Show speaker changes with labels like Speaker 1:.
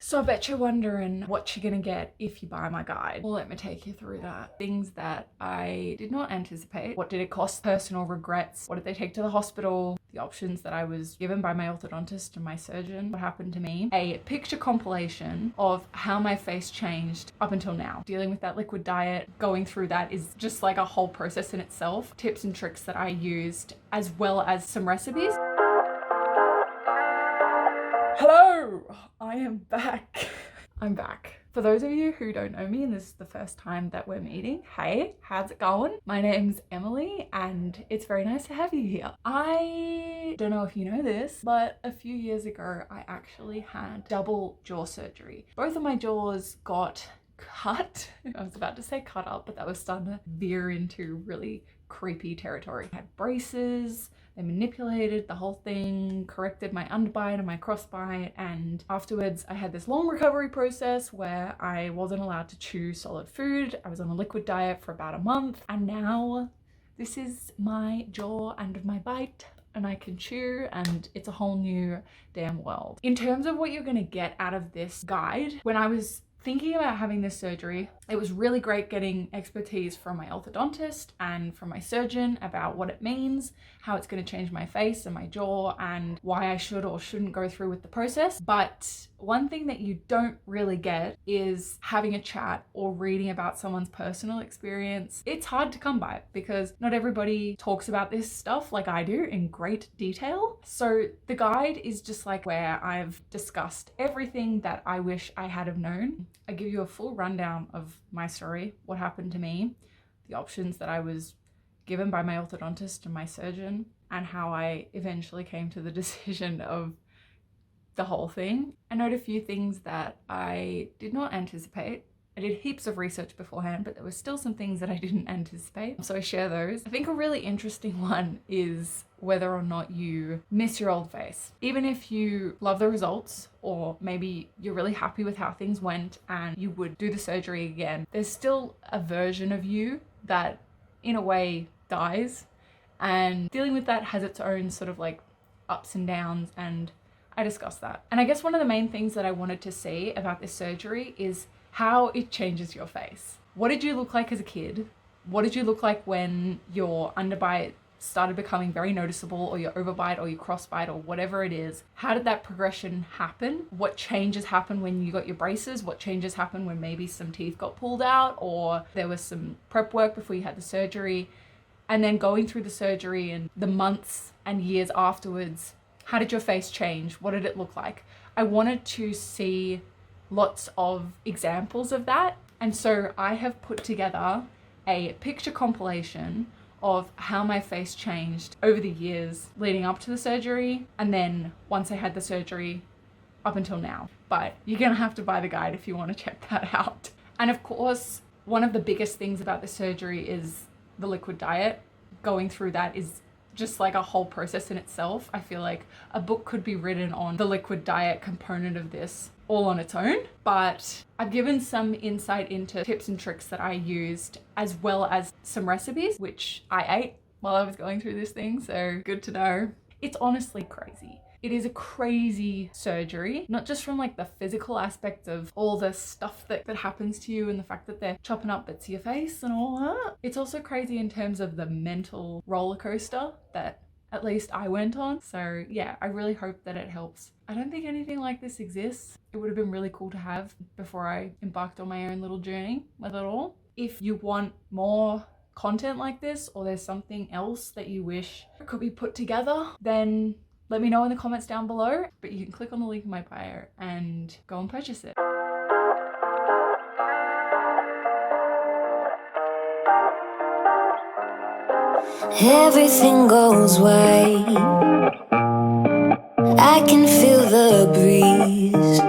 Speaker 1: So I bet you're wondering what you're gonna get if you buy my guide. Well, let me take you through that. Things that I did not anticipate. What did it cost? Personal regrets. What did they take to the hospital? The options that I was given by my orthodontist and my surgeon. What happened to me? A picture compilation of how my face changed up until now. Dealing with that liquid diet, going through that is just like a whole process in itself. Tips and tricks that I used, as well as some recipes. Hello, I am back. I'm back. For those of you who don't know me and this is the first time that we're meeting, hey, how's it going? My name's Emily and it's very nice to have you here. I don't know if you know this, but a few years ago, I actually had double jaw surgery. Both of my jaws got cut. I was about to say cut up, but that was starting to veer into really creepy territory. I had braces. They manipulated the whole thing, corrected my underbite and my crossbite, and afterwards I had this long recovery process where I wasn't allowed to chew solid food. I was on a liquid diet for about a month, and now this is my jaw and my bite, and I can chew, and it's a whole new damn world. In terms of what you're gonna get out of this guide, when I was thinking about having this surgery, it was really great getting expertise from my orthodontist and from my surgeon about what it means, how it's going to change my face and my jaw, and why I should or shouldn't go through with the process. But one thing that you don't really get is having a chat or reading about someone's personal experience. It's hard to come by because not everybody talks about this stuff like I do in great detail. So the guide is just like where I've discussed everything that I wish I had have known. I give you a full rundown of my story, what happened to me, the options that I was given by my orthodontist and my surgeon, and how I eventually came to the decision of the whole thing. I note a few things that I did not anticipate. I did heaps of research beforehand, but there were still some things that I didn't anticipate. So I share those. I think a really interesting one is whether or not you miss your old face. Even if you love the results, or maybe you're really happy with how things went and you would do the surgery again, there's still a version of you that in a way dies, and dealing with that has its own sort of like ups and downs, and I discussed that. And I guess one of the main things that I wanted to see about this surgery is how it changes your face. What did you look like as a kid? What did you look like when your underbite started becoming very noticeable, or your overbite or your crossbite or whatever it is? How did that progression happen? What changes happened when you got your braces? What changes happened when maybe some teeth got pulled out, or there was some prep work before you had the surgery? And then going through the surgery and the months and years afterwards, how did your face change? What did it look like? I wanted to see lots of examples of that. And so I have put together a picture compilation of how my face changed over the years leading up to the surgery, and then once I had the surgery up until now. But you're gonna have to buy the guide if you want to check that out. And of course, one of the biggest things about the surgery is the liquid diet. Going through that is just like a whole process in itself. I feel like a book could be written on the liquid diet component of this all on its own, but I've given some insight into tips and tricks that I used, as well as some recipes, which I ate while I was going through this thing, so good to know. It's honestly crazy. It is a crazy surgery, not just from like the physical aspect of all the stuff that happens to you and the fact that they're chopping up bits of your face and all that. It's also crazy in terms of the mental roller coaster that at least I went on. So yeah, I really hope that it helps. I don't think anything like this exists. It would have been really cool to have before I embarked on my own little journey with it all. If you want more content like this, or there's something else that you wish could be put together, then let me know in the comments down below. But you can click on the link in my bio and go and purchase it.
Speaker 2: Everything goes white. I can feel the breeze.